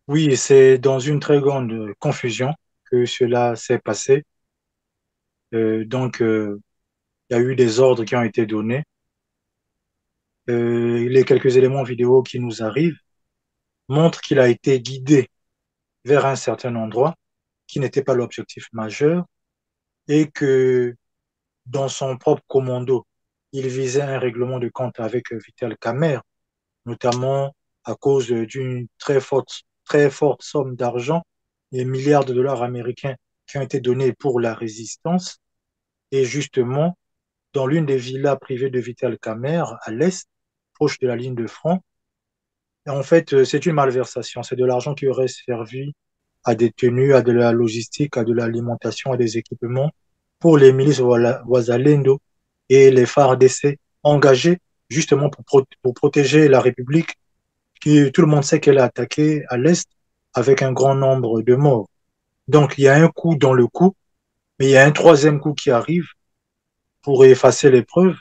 Oui, et c'est dans une très grande confusion que cela s'est passé. Il y a eu des ordres qui ont été donnés. Les quelques éléments vidéo qui nous arrivent montrent qu'il a été guidé vers un certain endroit qui n'était pas l'objectif majeur et que dans son propre commando, il visait un règlement de compte avec Vital Kamerhe, notamment à cause d'une très forte somme d'argent, des milliards de dollars américains qui ont été donnés pour la résistance. Et justement, dans l'une des villas privées de Vital Kamerhe, à l'est, proche de la ligne de front, et en fait, c'est une malversation. C'est de l'argent qui aurait servi à des tenues, à de la logistique, à de l'alimentation, à des équipements pour les milices Ouazalendo et les FARDC engagés justement pour protéger la République qui, tout le monde sait qu'elle est attaquée à l'Est avec un grand nombre de morts. Donc, il y a un coup dans le coup, mais il y a un troisième coup qui arrive pour effacer les preuves.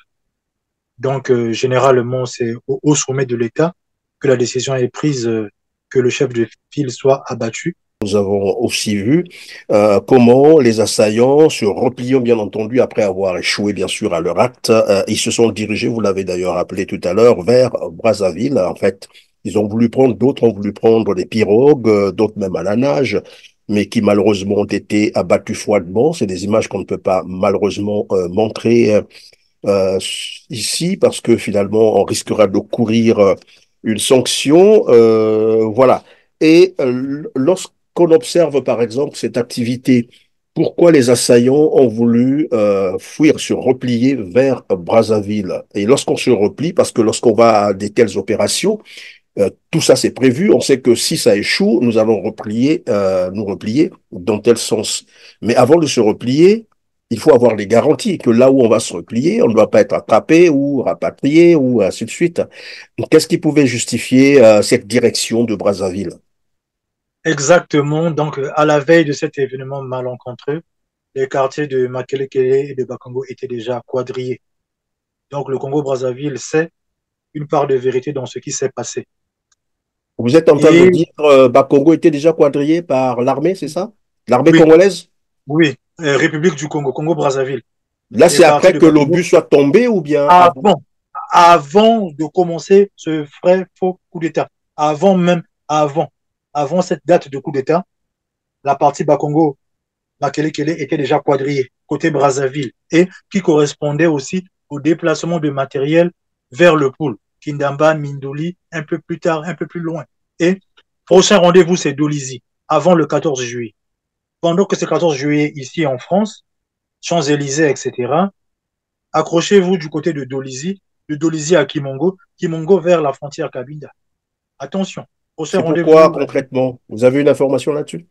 Donc, généralement, c'est au sommet de l'État que la décision est prise que le chef de file soit abattu. Nous avons aussi vu comment les assaillants, se repliant bien entendu après avoir échoué bien sûr à leur acte, ils se sont dirigés, vous l'avez d'ailleurs appelé tout à l'heure, vers Brazzaville. En fait, ils ont voulu prendre, d'autres ont voulu prendre des pirogues, d'autres même à la nage, mais qui malheureusement ont été abattus froidement. C'est des images qu'on ne peut pas malheureusement montrer euh, ici parce que finalement on risquera de courir une sanction. Voilà. Et lorsqu'on observe par exemple cette activité, pourquoi les assaillants ont voulu fuir, se replier vers Brazzaville? Et lorsqu'on se replie, parce que lorsqu'on va à des telles opérations, tout ça c'est prévu, on sait que si ça échoue, nous allons nous replier dans tel sens. Mais avant de se replier, il faut avoir les garanties que là où on va se replier, on ne doit pas être attrapé ou rapatrié ou ainsi de suite. Qu'est-ce qui pouvait justifier cette direction de Brazzaville? Exactement. Donc, à la veille de cet événement malencontreux, les quartiers de Makelekele et de Bakongo étaient déjà quadrillés. Donc, le Congo-Brazzaville sait une part de vérité dans ce qui s'est passé. Vous êtes en train de Et dire Bakongo était déjà quadrillé par l'armée, c'est ça? L'armée oui, congolaise? oui, République du Congo, Congo-Brazzaville, Là, les c'est quartiers après de que Bakongo, l'obus soit tombé ou bien avant? avant, avant de commencer ce vrai faux coup d'État, avant même, avant, avant cette date de coup d'État, la partie Bakongo, Makelekele était déjà quadrillée côté Brazzaville et qui correspondait aussi au déplacement de matériel vers le pôle, Kindamba, Mindoli, un peu plus tard, un peu plus loin. Et prochain rendez-vous, c'est Dolisie, avant le 14 juillet. Pendant que c'est 14 juillet ici en France, Champs-Élysées, etc., accrochez-vous du côté de Dolisie à Kimongo, Kimongo vers la frontière Kabinda. Attention, prochain C'est pourquoi rendez-vous, concrètement? Vous avez une information là-dessus?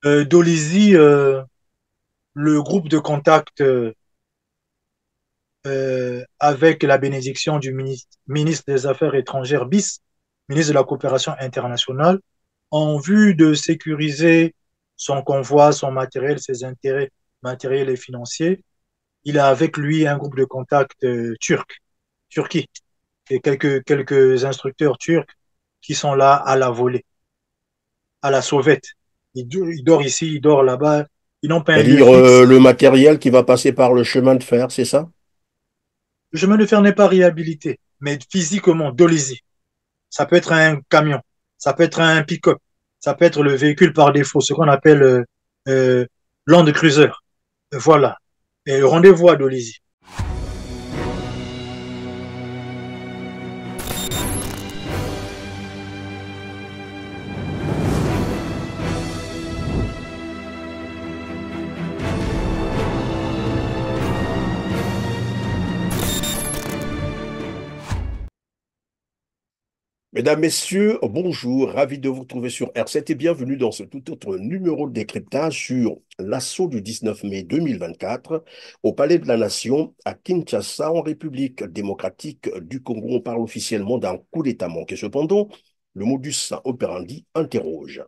Dolisie, le groupe de contact avec la bénédiction du ministre des Affaires étrangères BIS, ministre de la Coopération internationale, en vue de sécuriser son convoi, son matériel, ses intérêts matériels et financiers. Il a avec lui un groupe de contact Turquie, et quelques instructeurs turcs qui sont là à la volée, à la sauvette. Ils dorment ici, ils dorment là-bas, ils n'ont pas un lieu C'est-à-dire fixe. le matériel qui va passer par le chemin de fer, c'est ça? Le chemin de fer n'est pas réhabilité, mais physiquement, Dolisie. Ça peut être un camion, ça peut être un pick-up, ça peut être le véhicule par défaut, ce qu'on appelle euh, Land Cruiser. Voilà. Et rendez-vous à Dolisie. Mesdames, Messieurs, bonjour, ravi de vous retrouver sur R7 et bienvenue dans ce tout autre numéro de décryptage sur l'assaut du 19 mai 2024 au Palais de la Nation à Kinshasa, en République démocratique du Congo. On parle officiellement d'un coup d'État manqué. Cependant, le modus operandi interroge.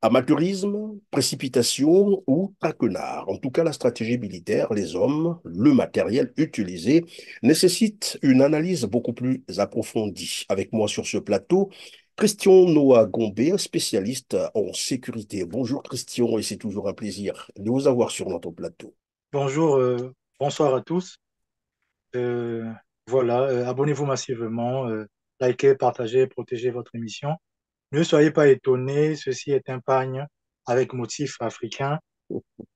Amateurisme, précipitation ou traquenard. En tout cas, la stratégie militaire, les hommes, le matériel utilisé nécessite une analyse beaucoup plus approfondie. Avec moi sur ce plateau, Christian Noah Gombe, un spécialiste en sécurité. Bonjour Christian, et c'est toujours un plaisir de vous avoir sur notre plateau. Bonjour, bonsoir à tous. Euh, voilà, abonnez-vous massivement, likez, partagez, protégez votre émission. Ne soyez pas étonnés, ceci est un pagne avec motif africain,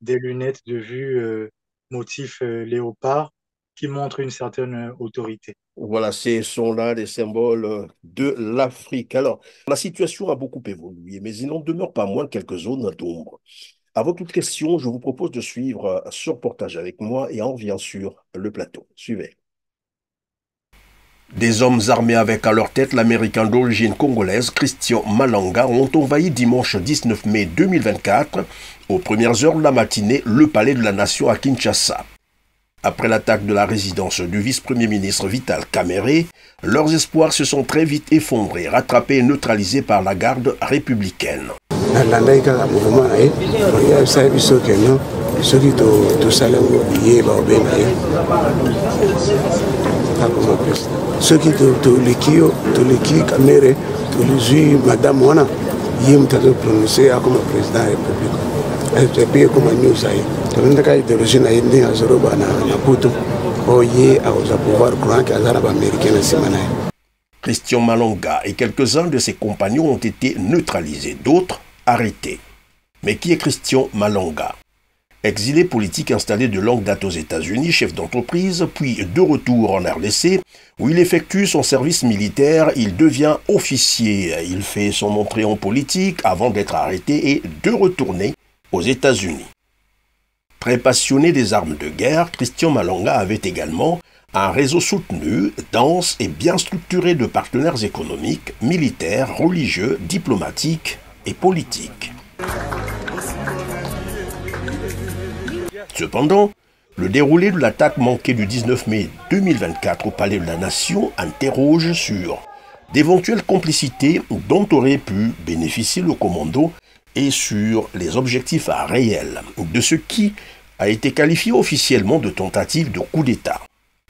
des lunettes de vue motif léopard qui montrent une certaine autorité. Voilà, ce sont là les symboles de l'Afrique. Alors, la situation a beaucoup évolué, mais il n'en demeure pas moins quelques zones d'ombre. Avant toute question, je vous propose de suivre ce reportage avec moi et on revient sur le plateau. Suivez. Des hommes armés avec à leur tête l'Américain d'origine congolaise Christian Malanga ont envahi dimanche 19 mai 2024, aux premières heures de la matinée, le palais de la Nation à Kinshasa. Après l'attaque de la résidence du vice-premier ministre Vital Kamerhe, leurs espoirs se sont très vite effondrés, rattrapés et neutralisés par la garde républicaine. Christian Malonga et quelques-uns de ses compagnons ont été neutralisés, d'autres arrêtés. Mais qui est Christian Malonga? Exilé politique installé de longue date aux États-Unis, chef d'entreprise, puis de retour en RDC, où il effectue son service militaire, il devient officier. Il fait son entrée en politique avant d'être arrêté et de retourner aux États-Unis. Très passionné des armes de guerre, Christian Malonga avait également un réseau soutenu, dense et bien structuré de partenaires économiques, militaires, religieux, diplomatiques et politiques. Cependant, le déroulé de l'attaque manquée du 19 mai 2024 au Palais de la Nation interroge sur d'éventuelles complicités dont aurait pu bénéficier le commando et sur les objectifs réels de ce qui a été qualifié officiellement de tentative de coup d'État.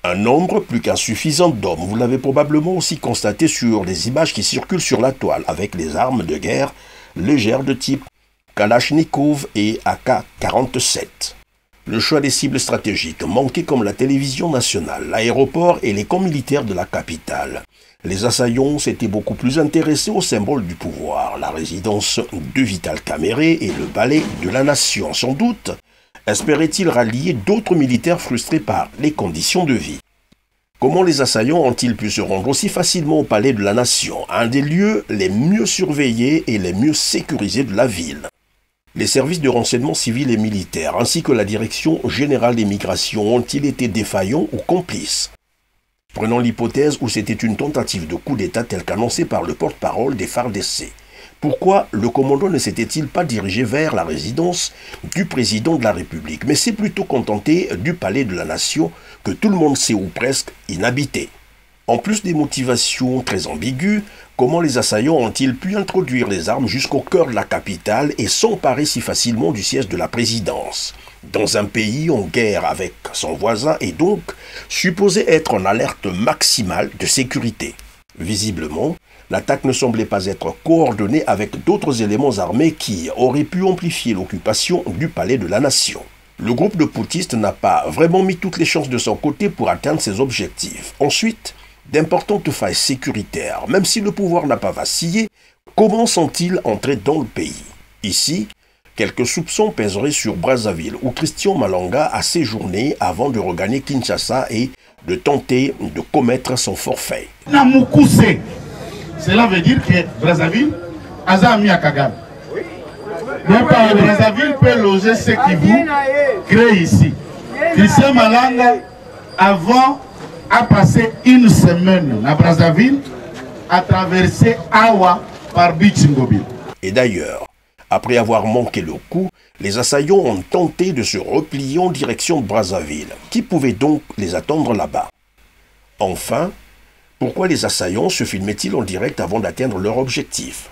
Un nombre plus qu'insuffisant d'hommes, vous l'avez probablement aussi constaté sur les images qui circulent sur la toile avec les armes de guerre légères de type Kalachnikov et AK-47. Le choix des cibles stratégiques manquait comme la télévision nationale, l'aéroport et les camps militaires de la capitale. Les assaillants s'étaient beaucoup plus intéressés au symbole du pouvoir, la résidence de Vital Kamerhe et le palais de la Nation. Sans doute, espérait-il rallier d'autres militaires frustrés par les conditions de vie. Comment les assaillants ont-ils pu se rendre aussi facilement au palais de la Nation, un des lieux les mieux surveillés et les mieux sécurisés de la ville? Les services de renseignement civil et militaire, ainsi que la Direction générale des migrations, ont-ils été défaillants ou complices? Prenons l'hypothèse où c'était une tentative de coup d'État telle qu'annoncée par le porte-parole des FARDC. Pourquoi le commandant ne s'était-il pas dirigé vers la résidence du président de la République, mais s'est plutôt contenté du palais de la Nation que tout le monde sait ou presque inhabité? En plus des motivations très ambiguës, comment les assaillants ont-ils pu introduire les armes jusqu'au cœur de la capitale et s'emparer si facilement du siège de la présidence, dans un pays en guerre avec son voisin et donc supposé être en alerte maximale de sécurité? Visiblement, l'attaque ne semblait pas être coordonnée avec d'autres éléments armés qui auraient pu amplifier l'occupation du palais de la Nation. Le groupe de putschistes n'a pas vraiment mis toutes les chances de son côté pour atteindre ses objectifs. Ensuite, d'importantes failles sécuritaires. Même si le pouvoir n'a pas vacillé, comment sont-ils entrés dans le pays? Ici, quelques soupçons pèseraient sur Brazzaville, où Christian Malonga a séjourné avant de regagner Kinshasa et de tenter de commettre son forfait. Cela veut dire que Brazzaville a mis à Kagame. Mais par Brazzaville peut loger ce qui vous crée ici. Christian Malonga, avant a passé une semaine à Brazzaville, à traverser Awa par Bichingobil. Et d'ailleurs, après avoir manqué le coup, les assaillants ont tenté de se replier en direction de Brazzaville. Qui pouvait donc les attendre là-bas? Enfin, pourquoi les assaillants se filmaient-ils en direct avant d'atteindre leur objectif?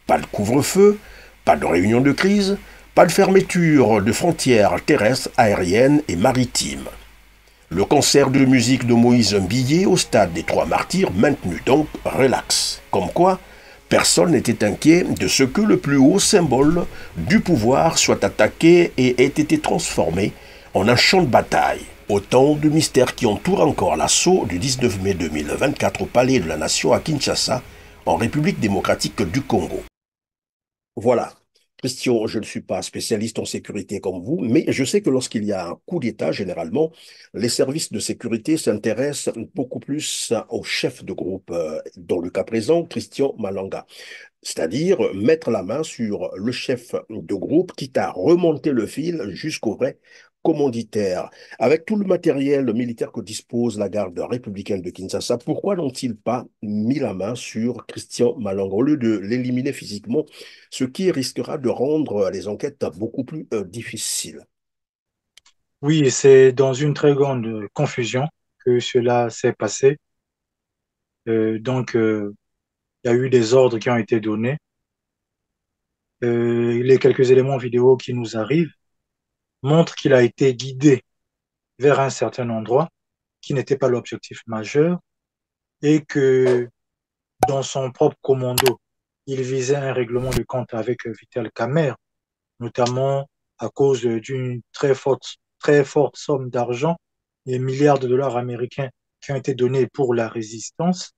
Pas de couvre-feu, pas de réunion de crise, pas de fermeture de frontières terrestres, aériennes et maritimes. Le concert de musique de Moïse Mbilé au stade des Trois Martyrs maintenu donc relax. Comme quoi, Personne n'était inquiet de ce que le plus haut symbole du pouvoir soit attaqué et ait été transformé en un champ de bataille. Autant de mystères qui entourent encore l'assaut du 19 mai 2024 au Palais de la Nation à Kinshasa, en République démocratique du Congo. Voilà. Christian, je ne suis pas spécialiste en sécurité comme vous, mais je sais que lorsqu'il y a un coup d'État, généralement, les services de sécurité s'intéressent beaucoup plus au chef de groupe, dans le cas présent, Christian Malanga. C'est-à-dire mettre la main sur le chef de groupe, quitte à remonter le fil jusqu'au vrai commanditaire. Avec tout le matériel militaire que dispose la garde républicaine de Kinshasa, pourquoi n'ont-ils pas mis la main sur Christian Malanga au lieu de l'éliminer physiquement, ce qui risquera de rendre les enquêtes beaucoup plus difficiles? Oui, c'est dans une très grande confusion que cela s'est passé. Il y a eu des ordres qui ont été donnés. Les quelques éléments vidéo qui nous arrivent montrent qu'il a été guidé vers un certain endroit qui n'était pas l'objectif majeur et que dans son propre commando, il visait un règlement de compte avec Vital Kamerhe, notamment à cause d'une très forte somme d'argent, des milliards de dollars américains qui ont été donnés pour la résistance.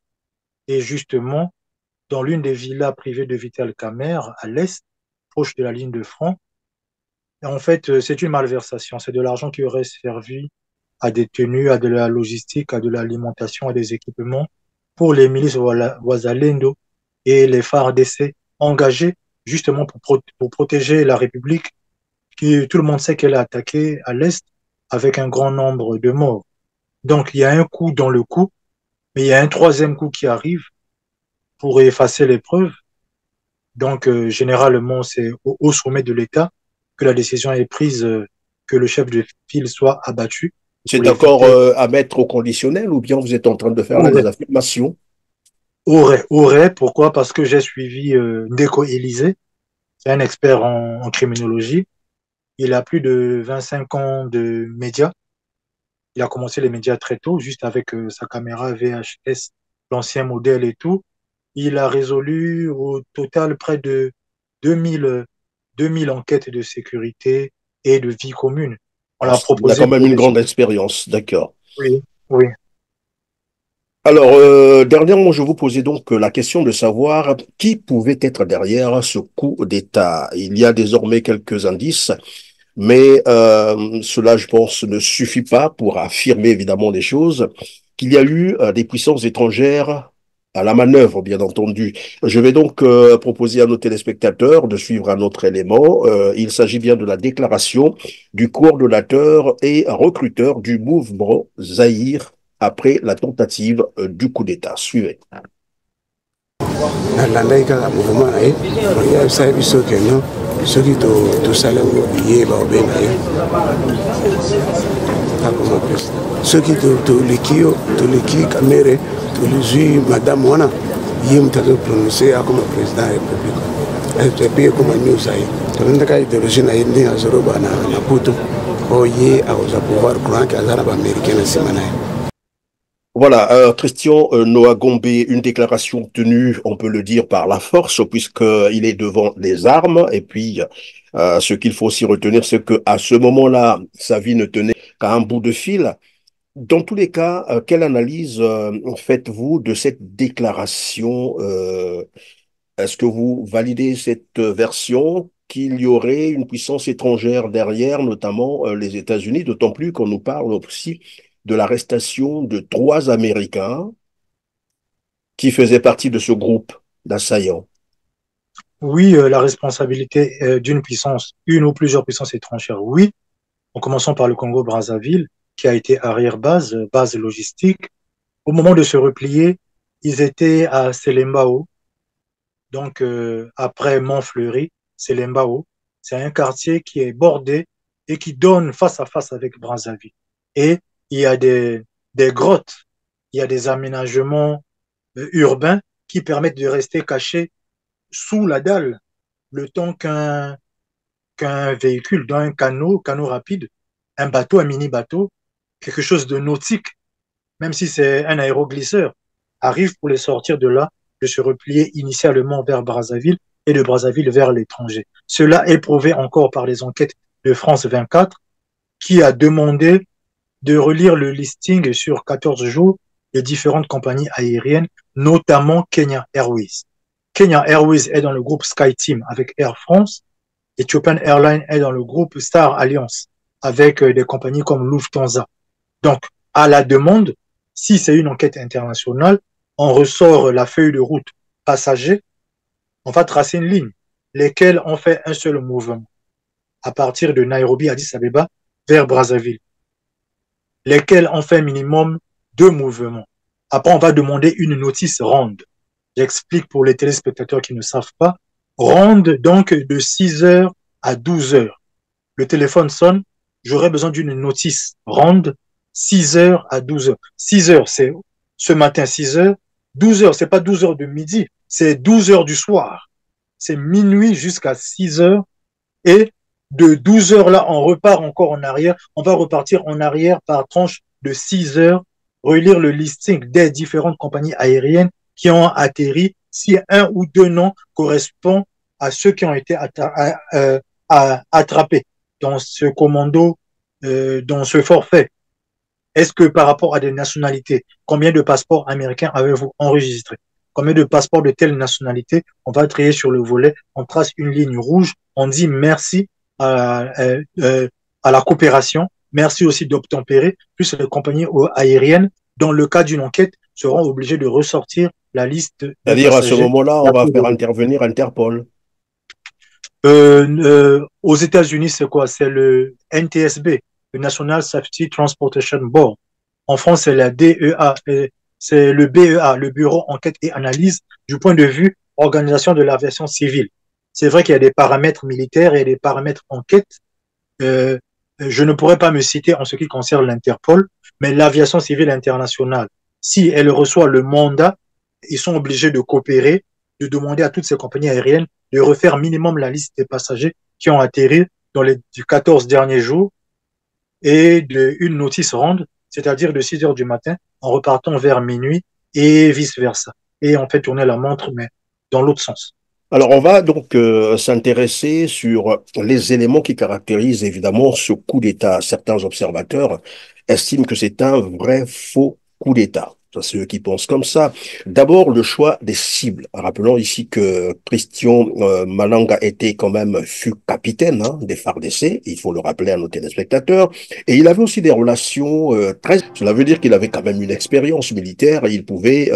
Et justement, dans l'une des villas privées de Vital Kamerhe, à l'est, proche de la ligne de front, en fait, c'est une malversation. C'est de l'argent qui aurait servi à des tenues, à de la logistique, à de l'alimentation, à des équipements pour les milices Ouazalendo et les FARDC engagés justement pour protéger la République, qui tout le monde sait qu'elle est attaquée à l'Est avec un grand nombre de morts. Donc il y a un coup dans le coup, mais il y a un troisième coup qui arrive pour effacer les preuves. Donc généralement, c'est au sommet de l'État que la décision est prise que le chef de file soit abattu pour C'est encore l'éviter. à mettre au conditionnel ou bien vous êtes en train de faire des Aurait, affirmations? pourquoi? Parce que j'ai suivi Ndeko Élysée, c'est un expert en criminologie. Il a plus de 25 ans de médias. Il a commencé les médias très tôt, juste avec sa caméra VHS, l'ancien modèle et tout. Il a résolu au total près de 2000 enquêtes de sécurité et de vie commune. On Ah, l'a il a proposé quand même pour une des... grande expérience, d'accord. Oui, oui. Alors, dernièrement, je vous posais donc la question de savoir qui pouvait être derrière ce coup d'État. Il y a désormais quelques indices, mais cela, je pense, ne suffit pas pour affirmer évidemment des choses, qu'il y a eu des puissances étrangères à la manœuvre, bien entendu. Je vais donc proposer à nos téléspectateurs de suivre un autre élément. Il s'agit bien de la déclaration du coordonnateur et recruteur du mouvement Zahir après la tentative du coup d'État. Suivez. nalandaki kaka mouvement na ye olingi abisala biso ke non soki tosala ngo yeba obenga ye akoma président soki toleki Kamerhe tolizwi madame wana ye moto azoprononce akoma président ya république epi ekoma news aye tolendaka idéologie na ye ndenge azoloba na poto oyo ye akozwa pouvoir courant ke aza na baaméricain na nsima na ye. Voilà, Christian Noah Gombe, une déclaration tenue, on peut le dire, par la force, puisqu'il est devant les armes. Et puis, ce qu'il faut aussi retenir, c'est qu'à ce moment-là, sa vie ne tenait qu'à un bout de fil. Dans tous les cas, quelle analyse faites-vous de cette déclaration? Est-ce que vous validez cette version qu'il y aurait une puissance étrangère derrière, notamment les États-Unis, d'autant plus qu'on nous parle aussi de l'arrestation de 3 Américains qui faisaient partie de ce groupe d'assaillants? Oui, la responsabilité d'une puissance, une ou plusieurs puissances étrangères, oui. En commençant par le Congo-Brazzaville, qui a été arrière-base, base logistique. Au moment de se replier, ils étaient à Selembao, donc après Montfleury, Selembao. C'est un quartier qui est bordé et qui donne face à face avec Brazzaville. Et il y a des grottes, il y a des aménagements urbains qui permettent de rester cachés sous la dalle le temps qu'un véhicule, dans un canot rapide, un bateau, un mini-bateau, quelque chose de nautique, même si c'est un aéroglisseur, arrive pour les sortir de là de se replier initialement vers Brazzaville et de Brazzaville vers l'étranger. Cela est prouvé encore par les enquêtes de France 24 qui a demandé de relire le listing sur 14 jours des différentes compagnies aériennes, notamment Kenya Airways. Kenya Airways est dans le groupe SkyTeam avec Air France. Ethiopian Airlines est dans le groupe Star Alliance avec des compagnies comme Lufthansa. Donc, à la demande, si c'est une enquête internationale, on ressort la feuille de route passager, on va tracer une ligne, lesquelles ont fait un seul mouvement à partir de Nairobi, Addis Abeba, vers Brazzaville, lesquelles ont fait minimum 2 mouvements. Après, on va demander une notice ronde. J'explique pour les téléspectateurs qui ne savent pas. Ronde donc de 6 heures à 12 heures. Le téléphone sonne, j'aurais besoin d'une notice ronde 6 heures à 12 heures. 6 heures, c'est ce matin 6 heures. 12 heures, c'est pas 12 heures de midi, c'est 12 heures du soir. C'est minuit jusqu'à 6 heures. Et de 12 heures là, on repart encore en arrière. On va repartir en arrière par tranche de 6 heures, relire le listing des différentes compagnies aériennes qui ont atterri, si un ou deux noms correspondent à ceux qui ont été attrapés dans ce commando, dans ce forfait. Est-ce que par rapport à des nationalités, combien de passeports américains avez-vous enregistré? Combien de passeports de telle nationalité? On va trier sur le volet, on trace une ligne rouge, on dit merci à la coopération, merci aussi d'obtempérer, plus les compagnies aériennes, dans le cas d'une enquête, seront obligées de ressortir la liste. C'est-à-dire, à ce moment-là, on va faire intervenir Interpol. Aux États-Unis, c'est quoi? C'est le NTSB, le National Safety Transportation Board. En France, c'est la DEA, c'est le BEA, le Bureau Enquête et Analyse du point de vue organisation de l'aviation civile. C'est vrai qu'il y a des paramètres militaires et des paramètres enquête. Je ne pourrais pas me citer en ce qui concerne l'Interpol, mais l'aviation civile internationale, si elle reçoit le mandat, ils sont obligés de coopérer, de demander à toutes ces compagnies aériennes de refaire minimum la liste des passagers qui ont atterri dans les 14 derniers jours et une notice ronde, c'est-à-dire de 6 heures du matin en repartant vers minuit et vice-versa. Et on fait tourner la montre, mais dans l'autre sens. Alors, on va donc s'intéresser sur les éléments qui caractérisent évidemment ce coup d'État. Certains observateurs estiment que c'est un vrai faux coup d'État. C'est ceux qui pensent comme ça. D'abord, le choix des cibles. Rappelons ici que Christian Malanga fut capitaine des FARDC, il faut le rappeler à nos téléspectateurs, et il avait aussi des relations très... Cela veut dire qu'il avait quand même une expérience militaire et il pouvait...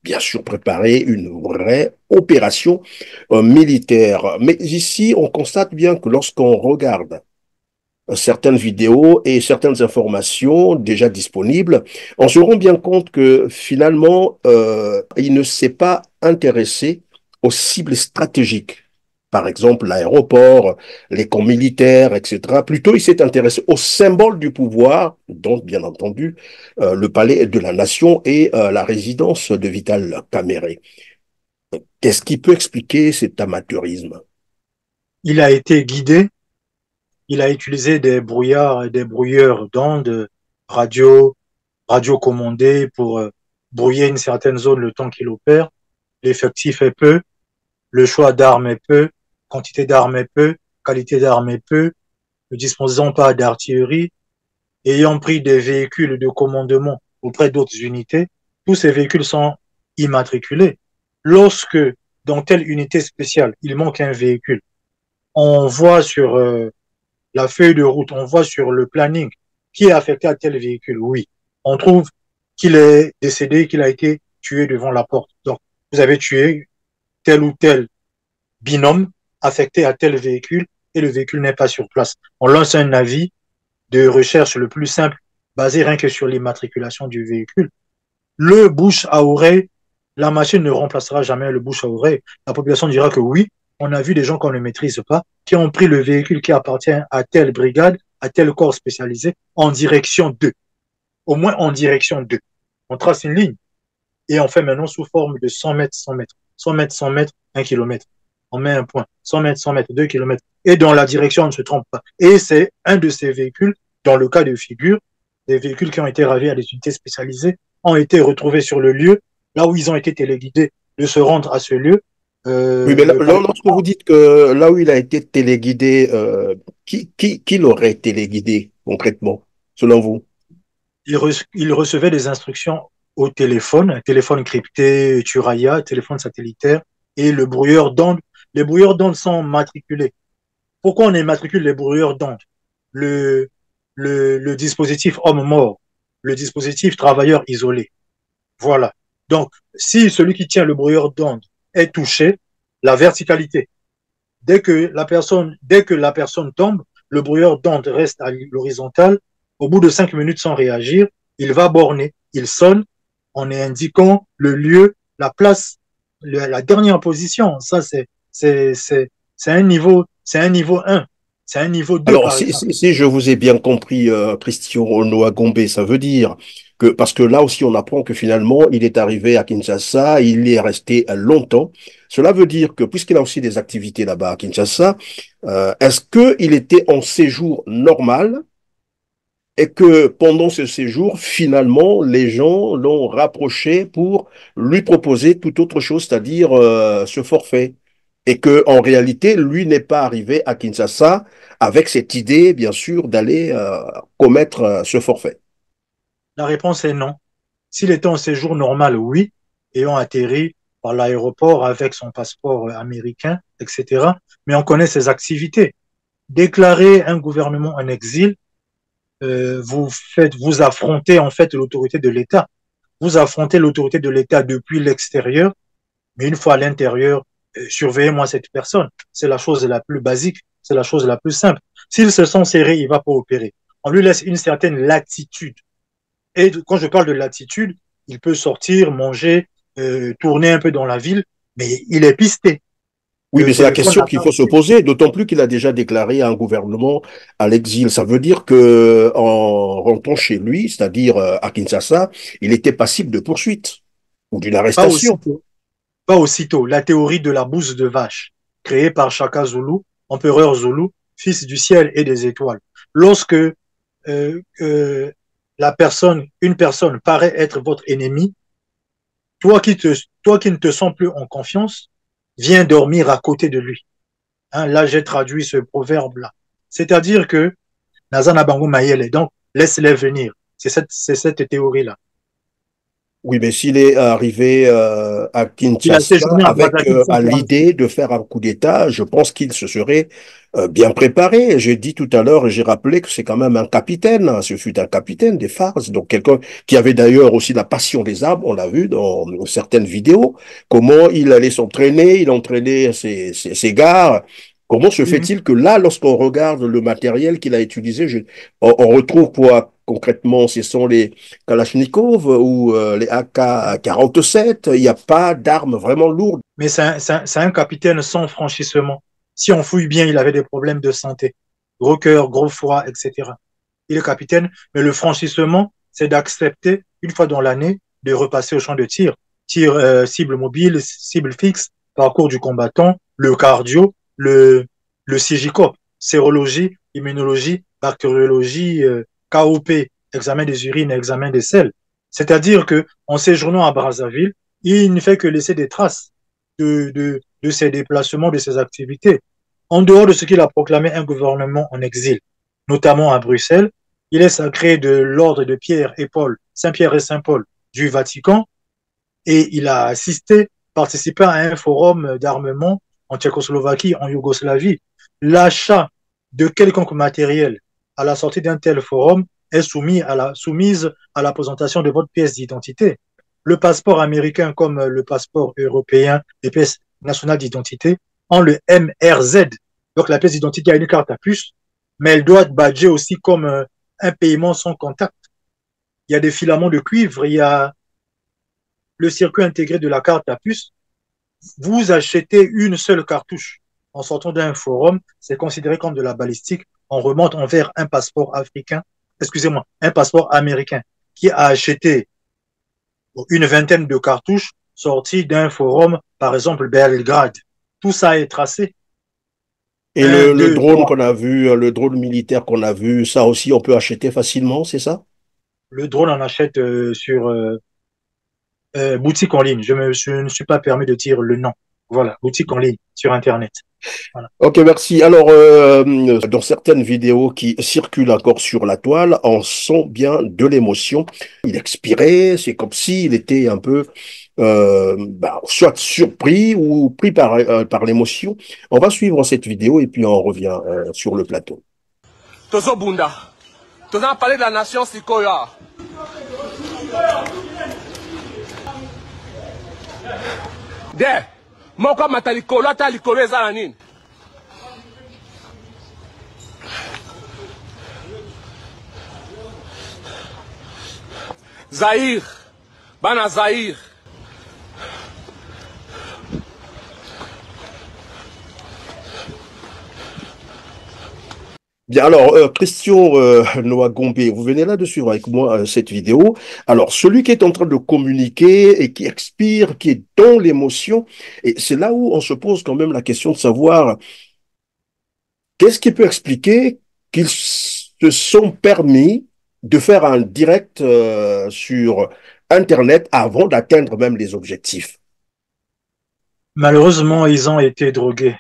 bien sûr préparer une vraie opération militaire. Mais ici, on constate bien que lorsqu'on regarde certaines vidéos et certaines informations déjà disponibles, on se rend bien compte que finalement, il ne s'est pas intéressé aux cibles stratégiques. Par exemple, l'aéroport, les camps militaires, etc. Plutôt, il s'est intéressé aux symboles du pouvoir, donc, bien entendu, le palais de la nation et la résidence de Vital Kamerhe. Qu'est-ce qui peut expliquer cet amateurisme? Il a été guidé, il a utilisé des brouillards et des brouilleurs d'ondes radio commandées pour brouiller une certaine zone le temps qu'il opère. L'effectif est peu, le choix d'armes est peu, quantité d'armes est peu, qualité d'armes est peu, ne disposant pas d'artillerie, ayant pris des véhicules de commandement auprès d'autres unités, tous ces véhicules sont immatriculés. Lorsque, dans telle unité spéciale, il manque un véhicule, on voit sur la feuille de route, on voit sur le planning qui est affecté à tel véhicule, oui. On trouve qu'il est décédé, qu'il a été tué devant la porte. Donc, vous avez tué tel ou tel binôme affecté à tel véhicule et le véhicule n'est pas sur place. On lance un avis de recherche le plus simple, basé rien que sur l'immatriculation du véhicule. Le bouche à oreille, la machine ne remplacera jamais le bouche à oreille. La population dira que oui, on a vu des gens qu'on ne maîtrise pas, qui ont pris le véhicule qui appartient à telle brigade, à tel corps spécialisé, en direction d'eux. Au moins en direction d'eux. On trace une ligne et on fait maintenant sous forme de 100 mètres, 100 mètres, 100 mètres, 100 mètres, 1 kilomètre. On met un point, 100 mètres, 100 mètres, 2 kilomètres. Et dans la direction, on ne se trompe pas. Et c'est un de ces véhicules, dans le cas de figure, des véhicules qui ont été ravés à des unités spécialisées, ont été retrouvés sur le lieu là où ils ont été téléguidés, de se rendre à ce lieu. Oui, mais Le palais. lorsque vous dites que là où il a été téléguidé, qui l'aurait téléguidé concrètement, selon vous? Il recevait des instructions au téléphone, un téléphone crypté Turaya, téléphone satellitaire, et le brouilleur d'onde. Les brouilleurs d'onde sont matriculés. Pourquoi on immatricule les brouilleurs d'onde? le, le dispositif homme mort, le dispositif travailleur isolé. Voilà. Donc, si celui qui tient le brouilleur d'onde est touché, la verticalité, dès que la personne tombe, le brouilleur d'onde reste à l'horizontale. Au bout de 5 minutes sans réagir, il va borner, il sonne en indiquant le lieu, la place, la dernière position. Ça, c'est un niveau 1. C'est un niveau 2, Alors, par exemple. si je vous ai bien compris, Christian Onoagombe, ça veut dire que, parce que là aussi on apprend que finalement il est arrivé à Kinshasa, il y est resté longtemps. Cela veut dire que, puisqu'il a aussi des activités là-bas à Kinshasa, est-ce qu'il était en séjour normal et que pendant ce séjour, finalement, les gens l'ont rapproché pour lui proposer tout autre chose, c'est-à-dire ce forfait. Et que en réalité, lui n'est pas arrivé à Kinshasa avec cette idée, bien sûr, d'aller commettre ce forfait. La réponse est non. S'il était en séjour normal, oui, ayant atterri par l'aéroport avec son passeport américain, etc. Mais on connaît ses activités. Déclarer un gouvernement en exil, vous affrontez en fait l'autorité de l'État. Vous affrontez l'autorité de l'État depuis l'extérieur, mais une fois à l'intérieur, surveillez-moi cette personne. C'est la chose la plus basique, c'est la chose la plus simple. S'il se sent serré, il va pas opérer. On lui laisse une certaine latitude. Et quand je parle de latitude, il peut sortir, manger, tourner un peu dans la ville, mais il est pisté. Oui, Le mais c'est la téléphone question n'a qu'il pas faut se été. poser, d'autant plus qu'il a déjà déclaré un gouvernement à l'exil. Ça veut dire que en rentrant chez lui, c'est-à-dire à Kinshasa, il était passible de poursuite ou d'une Pas arrestation. aussitôt. Pas aussitôt. La théorie de la bouse de vache, créée par Shaka Zulu, empereur Zulu, fils du ciel et des étoiles. Lorsque une personne paraît être votre ennemi, toi qui ne te sens plus en confiance, viens dormir à côté de lui. Hein, là, j'ai traduit ce proverbe-là. C'est-à-dire que Nazana Bango Mayele, donc laisse-les venir. C'est cette théorie-là. Oui, mais s'il est arrivé à Il a Kinshasa séjourné à avec Brazzaville sans à problème. l'idée de faire un coup d'État, je pense qu'il se serait bien préparé. J'ai dit tout à l'heure, et j'ai rappelé que c'est quand même un capitaine, hein. Ce fut un capitaine des FARC, donc quelqu'un qui avait d'ailleurs aussi la passion des armes, on l'a vu dans certaines vidéos, comment il allait s'entraîner, il entraînait ses gars. Comment se Mhm. fait-il que là, lorsqu'on regarde le matériel qu'il a utilisé, on retrouve quoi concrètement? Ce sont les Kalachnikov ou les AK-47, il n'y a pas d'armes vraiment lourdes. Mais c'est un capitaine sans franchissement. Si on fouille bien, il avait des problèmes de santé. Gros cœur, gros foie, etc. Il est capitaine, mais le franchissement, c'est d'accepter, une fois dans l'année, de repasser au champ de tir. Tir cible mobile, cible fixe, parcours du combattant, le cardio, le CIGICOP, sérologie, immunologie, bactériologie, KOP, examen des urines, examen des selles. C'est-à-dire que en séjournant à Brazzaville, il ne fait que laisser des traces de ses déplacements, de ses activités. En dehors de ce qu'il a proclamé un gouvernement en exil, notamment à Bruxelles, il est sacré de l'ordre de Pierre et Paul, Saint-Pierre et Saint-Paul du Vatican, et il a assisté, participé à un forum d'armement en Tchécoslovaquie, en Yougoslavie. L'achat de quelconque matériel à la sortie d'un tel forum est soumise à la présentation de votre pièce d'identité. Le passeport américain comme le passeport européen, les pièces nationales d'identité, ont le MRZ. Donc la pièce d'identité a une carte à puce, mais elle doit être badgée aussi comme un paiement sans contact. Il y a des filaments de cuivre, il y a le circuit intégré de la carte à puce. Vous achetez une seule cartouche en sortant d'un forum, c'est considéré comme de la balistique. On remonte envers un passeport africain, excusez-moi, un passeport américain qui a acheté une vingtaine de cartouches sorties d'un forum, par exemple Belgrade. Tout ça est tracé. Et Un, le deux, drone trois. qu'on a vu, le drone militaire qu'on a vu, ça aussi on peut acheter facilement, c'est ça? Le drone en achète boutique en ligne. Je ne suis pas permis de dire le nom. Voilà, boutique en ligne sur Internet. Voilà. Ok, merci. Alors, dans certaines vidéos qui circulent encore sur la toile, on sent bien de l'émotion. Il expirait, c'est comme s'il était un peu soit surpris ou pris par l'émotion. On va suivre cette vidéo et puis on revient sur le plateau. Tozo Bunda, Tozo a parlé de la nation Sikoya. De, moko matalikolo ata likolo eza na nini? Zaïre, bana Zaïre. Bien, alors, Christian Noah Gombe, vous venez là de suivre avec moi cette vidéo. Alors, celui qui est en train de communiquer et qui expire, qui est dans l'émotion, et c'est là où on se pose quand même la question de savoir qu'est-ce qui peut expliquer qu'ils se sont permis de faire un direct sur Internet avant d'atteindre même les objectifs. Malheureusement, ils ont été drogués.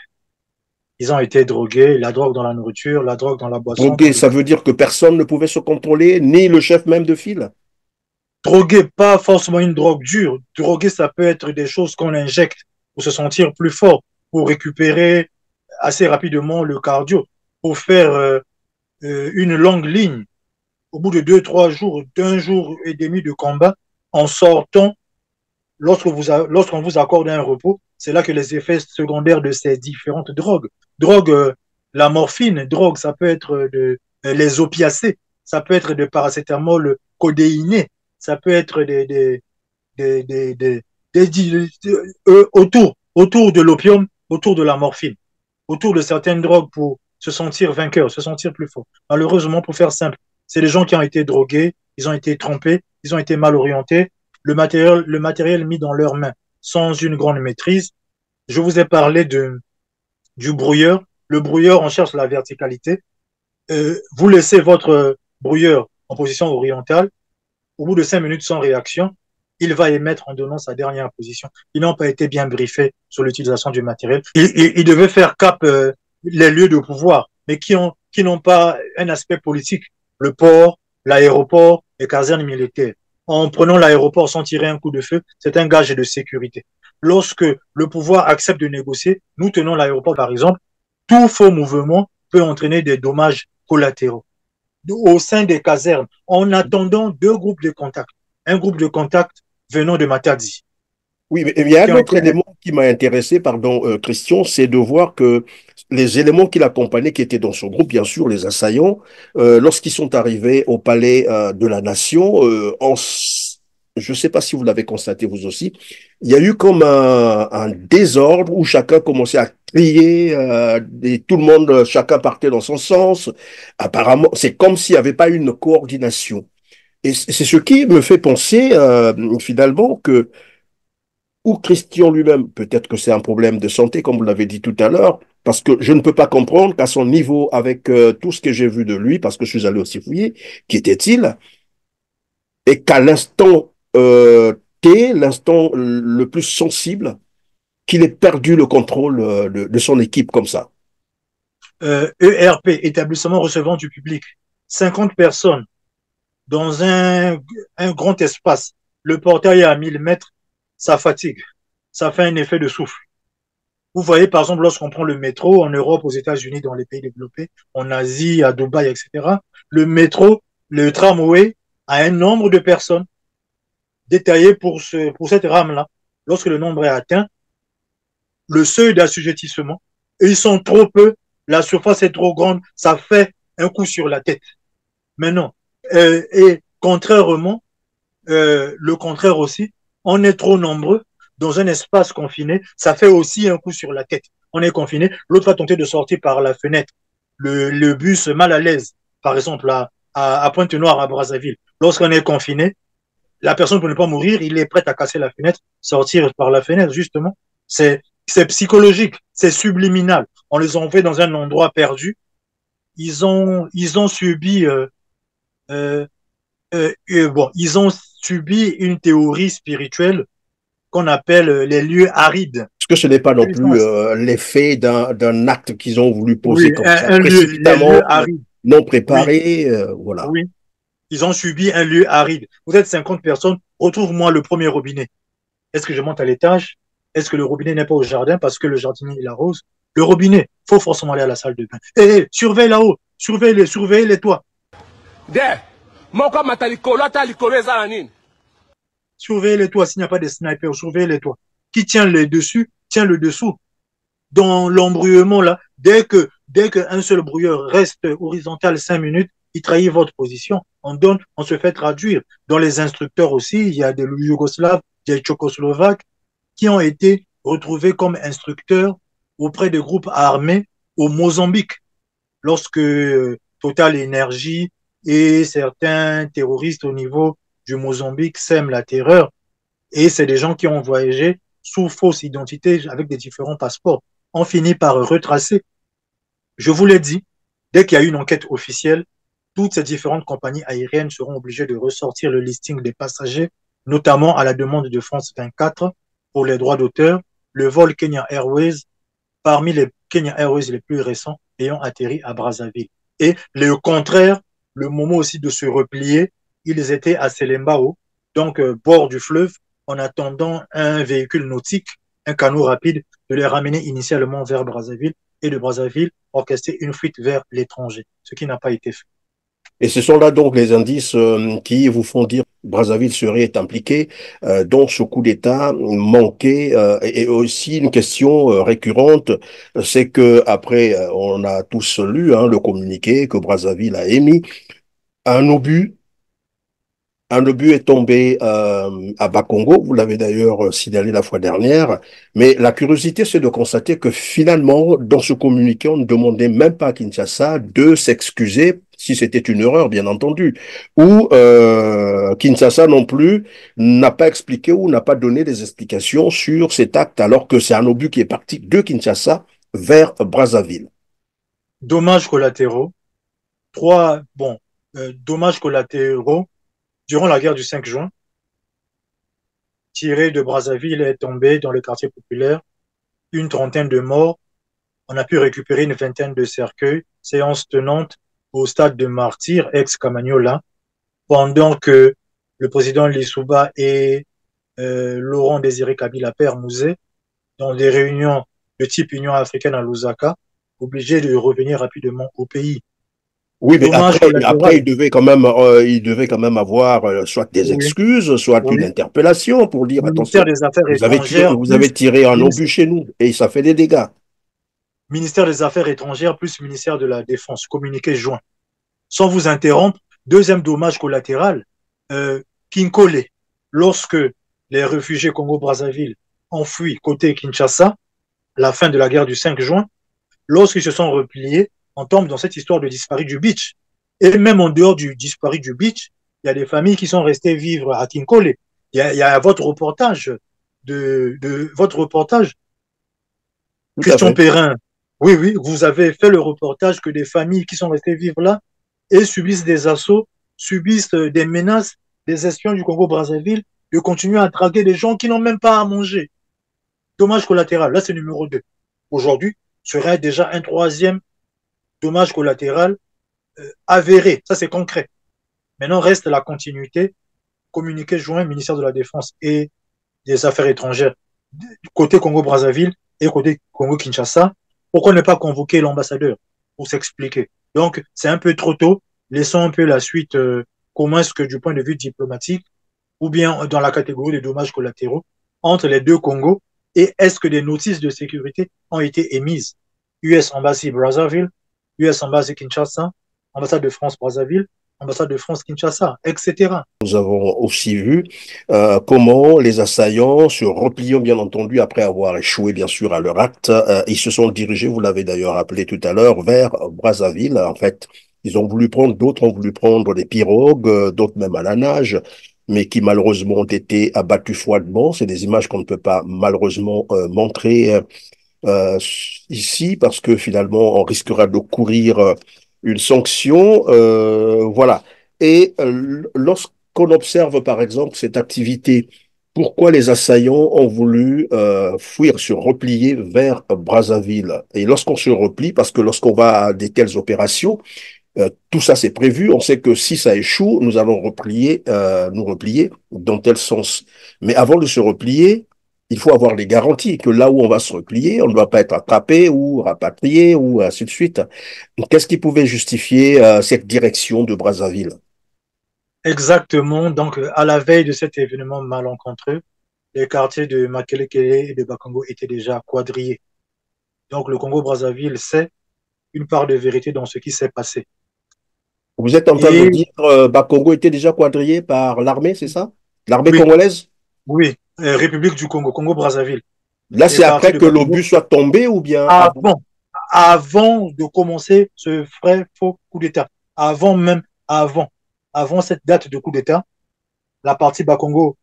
Ils ont été drogués, la drogue dans la nourriture, la drogue dans la boisson. Drogués, ça veut dire que personne ne pouvait se contrôler, ni le chef même de file. Drogué, pas forcément une drogue dure. Drogué, ça peut être des choses qu'on injecte pour se sentir plus fort, pour récupérer assez rapidement le cardio, pour faire une longue ligne. Au bout de 2-3 jours, d'un jour et demi de combat, en sortant, lorsqu'on vous accorde un repos, c'est là que les effets secondaires de ces différentes drogues. La morphine, drogue, ça peut être les opiacés, ça peut être de paracétamol codéiné, ça peut être autour de l'opium, autour de la morphine, autour de certaines drogues pour se sentir vainqueur, se sentir plus fort. Malheureusement, pour faire simple, c'est des gens qui ont été drogués, ils ont été trompés, ils ont été mal orientés, le matériel mis dans leurs mains sans une grande maîtrise. Je vous ai parlé du brouilleur. Le brouilleur, on cherche la verticalité. Vous laissez votre brouilleur en position horizontale. Au bout de 5 minutes sans réaction, il va émettre en donnant sa dernière position. Ils n'ont pas été bien briefés sur l'utilisation du matériel. Ils devaient faire cap les lieux de pouvoir, mais qui n'ont pas un aspect politique. Le port, l'aéroport, les casernes militaires. En prenant l'aéroport sans tirer un coup de feu, c'est un gage de sécurité. Lorsque le pouvoir accepte de négocier, nous tenons l'aéroport par exemple, tout faux mouvement peut entraîner des dommages collatéraux. Au sein des casernes, en attendant 2 groupes de contact. Un groupe de contact venant de Matadi. Oui, mais il y a un autre élément qui m'a intéressé, pardon, Christian, c'est de voir que les éléments qui l'accompagnaient, qui étaient dans son groupe, bien sûr, les assaillants, lorsqu'ils sont arrivés au palais de la Nation, je ne sais pas si vous l'avez constaté vous aussi, il y a eu comme un désordre où chacun commençait à crier, et tout le monde, chacun partait dans son sens. Apparemment, c'est comme s'il n'y avait pas une coordination. Et c'est ce qui me fait penser, finalement, que ou Christian lui-même, peut-être que c'est un problème de santé, comme vous l'avez dit tout à l'heure, parce que je ne peux pas comprendre qu'à son niveau, avec tout ce que j'ai vu de lui, parce que je suis allé aussi fouiller, qui était-il, et qu'à l'instant T, l'instant le plus sensible, qu'il ait perdu le contrôle de son équipe comme ça. ERP, établissement recevant du public, 50 personnes dans un grand espace, le portail est à 1000 mètres, ça fatigue, ça fait un effet de souffle. Vous voyez, par exemple, lorsqu'on prend le métro en Europe, aux États-Unis, dans les pays développés, en Asie, à Dubaï, etc., le métro, le tramway a un nombre de personnes détaillé pour cette rame-là. Lorsque le nombre est atteint, le seuil d'assujettissement, ils sont trop peu, la surface est trop grande, ça fait un coup sur la tête. Mais non. Et contrairement, le contraire aussi, on est trop nombreux dans un espace confiné, ça fait aussi un coup sur la tête. On est confiné, l'autre va tenter de sortir par la fenêtre. Le bus mal à l'aise, par exemple à Pointe-Noire, à Brazzaville. Lorsqu'on est confiné, la personne pour ne pas mourir, il est prêt à casser la fenêtre, sortir par la fenêtre, justement. C'est psychologique, c'est subliminal. On les envoie dans un endroit perdu. Ils ont subi ils ont subi une théorie spirituelle qu'on appelle les lieux arides. Est-ce que ce n'est pas non plus l'effet d'un acte qu'ils ont voulu Oui, poser comme ça, les précipitamment, lieux arides. non Oui, préparé, voilà. oui. Ils ont subi un lieu aride. Vous êtes 50 personnes, retrouve-moi le premier robinet. Est-ce que je monte à l'étage? Est-ce que le robinet n'est pas au jardin parce que le jardinier il arrose? Le robinet, faut forcément aller à la salle de bain. Hé, surveille là-haut, surveille les toits. Surveille les toits, s'il n'y a pas de snipers, surveille les toits. Qui tient les dessus, tient le dessous. Dans l'embrouillement là, dès qu'un seul brouilleur reste horizontal 5 minutes, il trahit votre position. On se fait traduire. Dans les instructeurs aussi, il y a des Yougoslaves, des Tchécoslovaques qui ont été retrouvés comme instructeurs auprès des groupes armés au Mozambique, lorsque Total Énergie et certains terroristes au niveau du Mozambique sèment la terreur. Et c'est des gens qui ont voyagé sous fausse identité avec des différents passeports. On finit par retracer. Je vous l'ai dit, dès qu'il y a une enquête officielle, toutes ces différentes compagnies aériennes seront obligées de ressortir le listing des passagers, notamment à la demande de France 24 pour les droits d'auteur, le vol Kenya Airways, parmi les Kenya Airways les plus récents ayant atterri à Brazzaville. Et le contraire, le moment aussi de se replier, ils étaient à Selembao, donc bord du fleuve, en attendant un véhicule nautique, un canot rapide, de les ramener initialement vers Brazzaville et de Brazzaville orchestrer une fuite vers l'étranger, ce qui n'a pas été fait. Et ce sont là donc les indices qui vous font dire que Brazzaville serait impliqué dans ce coup d'État manqué. Et aussi une question récurrente, c'est que après, on a tous lu le communiqué que Brazzaville a émis, un obus. Un obus est tombé à Bakongo, vous l'avez d'ailleurs signalé la fois dernière, mais la curiosité, c'est de constater que finalement, dans ce communiqué, on ne demandait même pas à Kinshasa de s'excuser si c'était une erreur, bien entendu, ou Kinshasa non plus n'a pas expliqué ou n'a pas donné des explications sur cet acte, alors que c'est un obus qui est parti de Kinshasa vers Brazzaville. Dommages collatéraux, dommages collatéraux. Durant la guerre du 5 juin, tiré de Brazzaville est tombé dans le quartier populaire, une trentaine de morts. On a pu récupérer une vingtaine de cercueils, séance tenante au stade de Martyr, ex-Camagnola, pendant que le président Lissouba et Laurent Désiré Kabila Père Mouzé, dans des réunions de type Union africaine à Lusaka, obligés de revenir rapidement au pays. Oui, mais après, il devait quand même avoir soit des Oui, excuses, soit une oui. interpellation pour dire Le ministère attention, des Affaires étrangères, vous avez tiré un obus ministère chez nous et ça fait des dégâts. ministère des Affaires étrangères plus ministère de la Défense, communiqué joint. Sans vous interrompre, deuxième dommage collatéral, Kinkole, lorsque les réfugiés Congo-Brazzaville ont fui côté Kinshasa, la fin de la guerre du 5 juin, lorsqu'ils se sont repliés, on tombe dans cette histoire de disparu du beach. Et même en dehors du disparu du beach, il y a des familles qui sont restées vivre à Kinkole. Il y a votre reportage, votre reportage, Tout à Christian fait. Perrin. Oui, oui, vous avez fait le reportage que des familles qui sont restées vivre là et subissent des assauts, subissent des menaces des espions du Congo-Brazzaville de continuer à traquer des gens qui n'ont même pas à manger. Dommage collatéral, là c'est numéro 2. Aujourd'hui, serait déjà un troisième dommage collatéral avéré. Ça c'est concret. Maintenant reste la continuité, communiqué joint ministère de la Défense et des Affaires étrangères côté Congo-Brazzaville et côté Congo-Kinshasa. Pourquoi ne pas convoquer l'ambassadeur pour s'expliquer? Donc, c'est un peu trop tôt. Laissons un peu la suite. Comment est-ce que du point de vue diplomatique, ou bien dans la catégorie des dommages collatéraux, entre les deux Congos, et est-ce que des notices de sécurité ont été émises? US Embassy Brazzaville, US Embassy Kinshasa, ambassade de France Brazzaville, ambassade de France Kinshasa, etc. Nous avons aussi vu comment les assaillants, se repliant bien entendu après avoir échoué bien sûr à leur acte, ils se sont dirigés, vous l'avez d'ailleurs rappelé tout à l'heure, vers Brazzaville. En fait, d'autres ont voulu prendre des pirogues, d'autres même à la nage, mais qui malheureusement ont été abattus froidement. C'est des images qu'on ne peut pas malheureusement montrer ici parce que finalement on risquera de courir une sanction. Voilà. Et lorsqu'on observe, par exemple, cette activité, pourquoi les assaillants ont voulu fuir, se replier vers Brazzaville? Et lorsqu'on se replie, parce que lorsqu'on va à des telles opérations, tout ça c'est prévu, on sait que si ça échoue, nous allons nous replier dans tel sens. Mais avant de se replier, il faut avoir les garanties que là où on va se replier, on ne va pas être attrapé ou rapatrié ou ainsi de suite. Qu'est-ce qui pouvait justifier cette direction de Brazzaville? Exactement. Donc, à la veille de cet événement malencontreux, les quartiers de Makelekele et de Bakongo étaient déjà quadrillés. Donc, le Congo-Brazzaville sait une part de vérité dans ce qui s'est passé. Vous êtes en train de Et dire Bakongo était déjà quadrillé par l'armée, c'est ça? L'armée oui, congolaise? oui, République du Congo, Congo-Brazzaville. Là, Les c'est quartiers après de que Bakongo, l'obus soit tombé ou bien avant? avant, avant de commencer ce vrai faux coup d'État, avant même, avant, avant cette date de coup d'État, la partie Bakongo,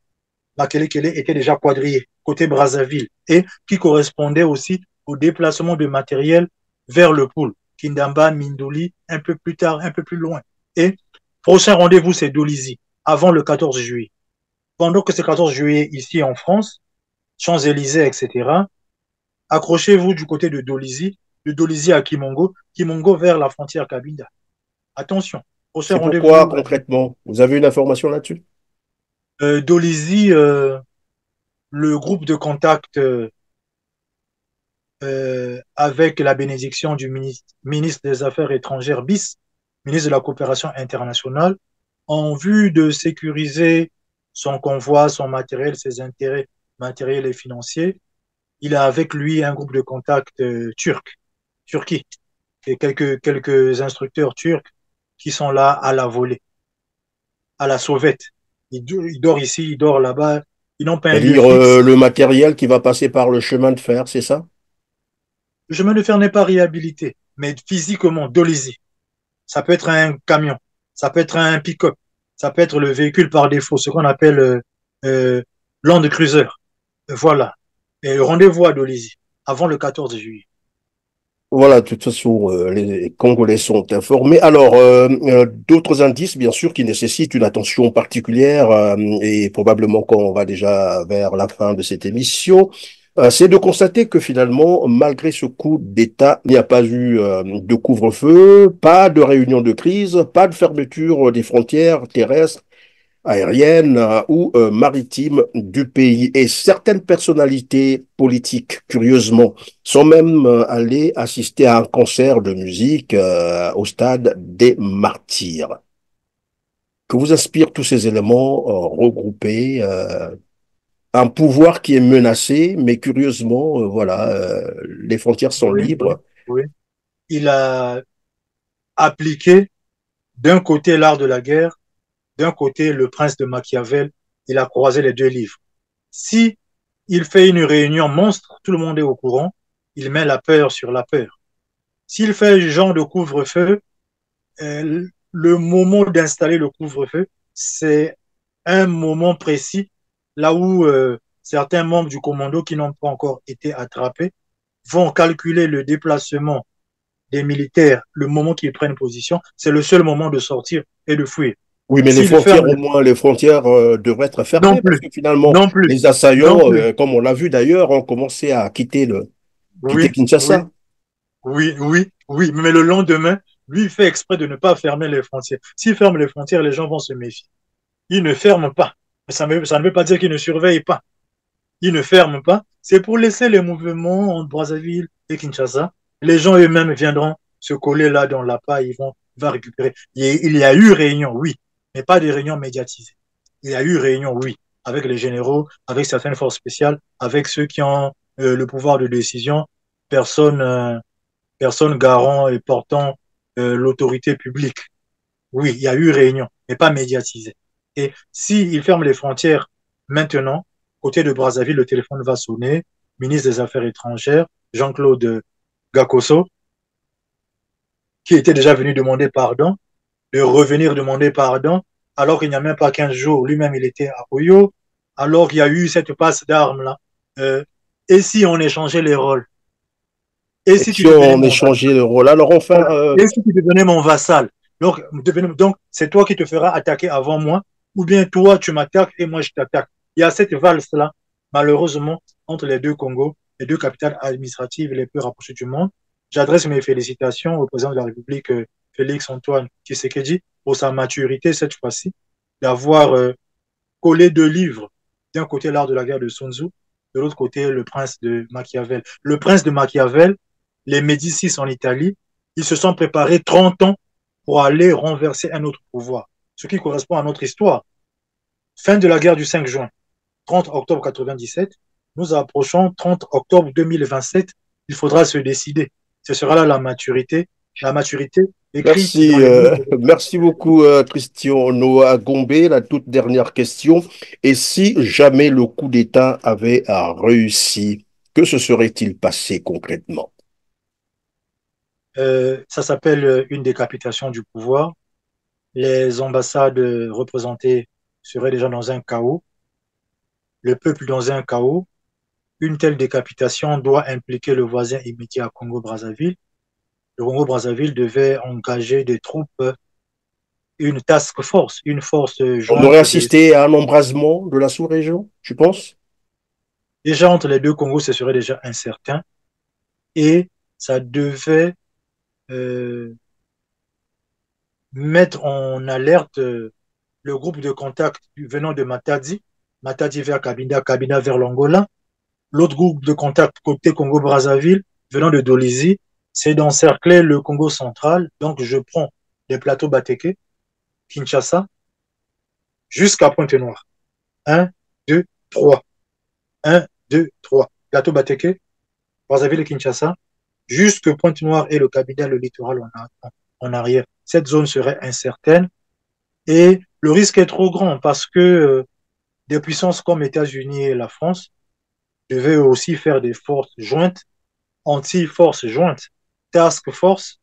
Makelekele était déjà quadrillée, côté Brazzaville, et qui correspondait aussi au déplacement de matériel vers le pôle, Kindamba, Mindoli, un peu plus tard, un peu plus loin. Et prochain rendez-vous, c'est Dolisie, avant le 14 juillet. Pendant que c'est 14 juillet ici en France, Champs-Élysées, etc., accrochez-vous du côté de Dolisie à Kimongo, Kimongo vers la frontière Kabinda. Attention, prochain C'est pourquoi rendez-vous, concrètement? Vous avez une information là-dessus? Dolisie, le groupe de contact avec la bénédiction du ministre des Affaires étrangères BIS, ministre de la Coopération internationale, en vue de sécuriser son convoi, son matériel, ses intérêts matériels et financiers. Il a avec lui un groupe de contact Turquie, et quelques instructeurs turcs qui sont là à la volée, à la sauvette. Ils dorment ici, ils dorment là-bas, ils n'ont pas un lieu C'est-à-dire fixe. le matériel qui va passer par le chemin de fer, c'est ça? Le chemin de fer n'est pas réhabilité, mais physiquement, Dolisie. Ça peut être un camion, ça peut être un pick-up, ça peut être le véhicule par défaut, ce qu'on appelle euh, Land Cruiser. Voilà. Et rendez-vous à Dolisie, avant le 14 juillet. Voilà, de toute façon, les Congolais sont informés. Alors, d'autres indices, bien sûr, qui nécessitent une attention particulière, et probablement qu'on va déjà vers la fin de cette émission, c'est de constater que finalement, malgré ce coup d'État, il n'y a pas eu de couvre-feu, pas de réunion de crise, pas de fermeture des frontières terrestres, aérienne ou maritime du pays. Et certaines personnalités politiques, curieusement, sont même allées assister à un concert de musique au stade des Martyrs. Que vous inspirent tous ces éléments regroupés, un pouvoir qui est menacé, mais curieusement, voilà, les frontières sont Oui, oui, libres. oui. Il a appliqué d'un côté l'art de la guerre, d'un côté le prince de Machiavel, il a croisé les deux livres. Si il fait une réunion monstre, tout le monde est au courant, il met la peur sur la peur. S'il fait le genre de couvre-feu, le moment d'installer le couvre-feu, c'est un moment précis là où certains membres du commando qui n'ont pas encore été attrapés vont calculer le déplacement des militaires, le moment qu'ils prennent position, c'est le seul moment de sortir et de fuir. Oui, mais les S'ils frontières, ferment au les... moins, les frontières devraient être Non fermées parce plus, que finalement, non plus, les non assaillants, plus. comme on l'a vu d'ailleurs, ont commencé à quitter Oui, oui, Kinshasa. oui. Mais le lendemain, lui, il fait exprès de ne pas fermer les frontières. S'il ferme les frontières, les gens vont se méfier. Il ne ferme pas. Ça ne veut pas dire qu'il ne surveille pas. Il ne ferme pas. C'est pour laisser les mouvements entre Brazzaville et Kinshasa. Les gens eux-mêmes viendront se coller là dans la paille. Ils vont récupérer. Il y a eu réunion, oui, mais pas de réunion médiatisée. Il y a eu réunion, oui, avec les généraux, avec certaines forces spéciales, avec ceux qui ont le pouvoir de décision, personne, personne garant et portant l'autorité publique. Oui, il y a eu réunion, mais pas médiatisée. Et s'il ferme les frontières maintenant, côté de Brazzaville, le téléphone va sonner, ministre des Affaires étrangères, Jean-Claude Gakoso, qui était déjà venu demander pardon, de revenir demander pardon, alors qu'il n'y a même pas 15 jours, lui-même il était à Oyo, alors qu'il y a eu cette passe d'armes-là. Euh, et si on échangeait les rôles? Et Et si tu si devenais on mon vassal? échangeait le rôle? Alors enfin, Voilà. Et si tu devenais mon vassal? Donc, c'est toi qui te feras attaquer avant moi, ou bien toi, tu m'attaques et moi, je t'attaque. Il y a cette valse-là, malheureusement, entre les deux Congos, les deux capitales administratives les plus rapprochées du monde. J'adresse mes félicitations au président de la République, Félix-Antoine Tshisekedi, pour sa maturité cette fois-ci, d'avoir collé deux livres. D'un côté, l'art de la guerre de Sun Tzu, de l'autre côté, le prince de Machiavel. Le prince de Machiavel, les Médicis en Italie, ils se sont préparés 30 ans pour aller renverser un autre pouvoir, ce qui correspond à notre histoire. Fin de la guerre du 5 juin, 30 octobre 97, nous approchons 30 octobre 2027, il faudra se décider. Ce sera là la maturité écrite dans Merci, les livres. merci beaucoup, Christian Noah Gombe. La toute dernière question. Et si jamais le coup d'État avait réussi, que se serait-il passé concrètement? Ça s'appelle une décapitation du pouvoir. Les ambassades représentées seraient déjà dans un chaos, le peuple dans un chaos. Une telle décapitation doit impliquer le voisin immédiat Congo-Brazzaville. Le Congo-Brazzaville devait engager des troupes, une task force, une force On aurait jointe assisté à un embrasement de la sous-région, je pense. déjà entre les deux Congos, ce serait déjà incertain et ça devait euh, mettre en alerte le groupe de contact venant de Matadi, Matadi vers Cabinda, Cabinda vers l'Angola. L'autre groupe de contact côté Congo-Brazzaville venant de Dolisie, c'est d'encercler le Congo central. Donc je prends les plateaux Bateke, Kinshasa, jusqu'à Pointe-Noire. 1, 2, 3. 1, 2, 3. Plateau Bateke, Brazzaville et Kinshasa, jusque Pointe-Noire et le Cabinda, le littoral en arrière. Cette zone serait incertaine et le risque est trop grand parce que des puissances comme États-Unis et la France devaient aussi faire des forces jointes, anti-forces jointes, task force,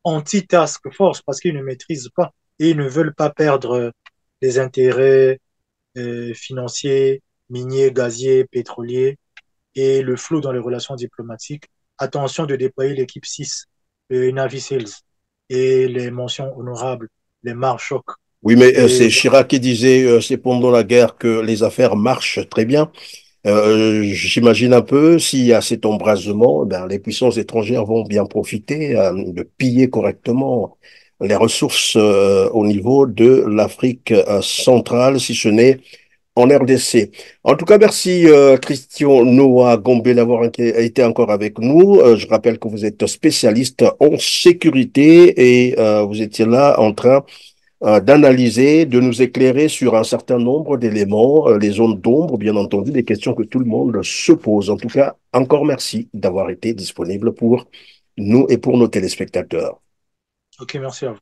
anti-task force, parce qu'ils ne maîtrisent pas et ils ne veulent pas perdre les intérêts financiers, miniers, gaziers, pétroliers et le flou dans les relations diplomatiques. Attention de déployer l'équipe 6, les Navy Seals et les mentions honorables, les Marchoc. Oui, mais c'est Et Chirac qui disait, c'est pendant la guerre que les affaires marchent très bien. J'imagine un peu, s'il y a cet embrasement, ben, les puissances étrangères vont bien profiter de piller correctement les ressources au niveau de l'Afrique centrale, si ce n'est en RDC. En tout cas, merci Christian Noah Gombe d'avoir été encore avec nous. Je rappelle que vous êtes spécialiste en sécurité et vous étiez là en train d'analyser, de nous éclairer sur un certain nombre d'éléments, les zones d'ombre, bien entendu, des questions que tout le monde se pose. En tout cas, encore merci d'avoir été disponible pour nous et pour nos téléspectateurs. ok, merci à vous.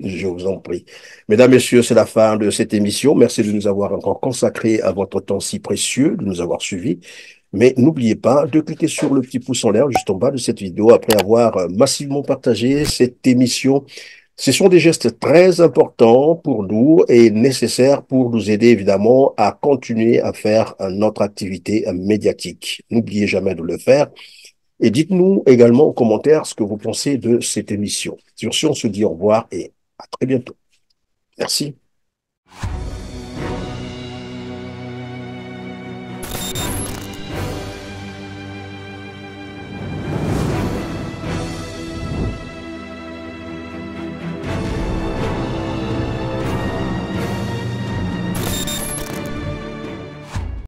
Je vous en prie. Mesdames, Messieurs, c'est la fin de cette émission. Merci de nous avoir encore consacré à votre temps si précieux, de nous avoir suivis. Mais n'oubliez pas de cliquer sur le petit pouce en l'air juste en bas de cette vidéo après avoir massivement partagé cette émission. Ce sont des gestes très importants pour nous et nécessaires pour nous aider évidemment à continuer à faire notre activité médiatique. N'oubliez jamais de le faire. Et dites-nous également en commentaire ce que vous pensez de cette émission. Sur ce, on se dit au revoir et à très bientôt. Merci.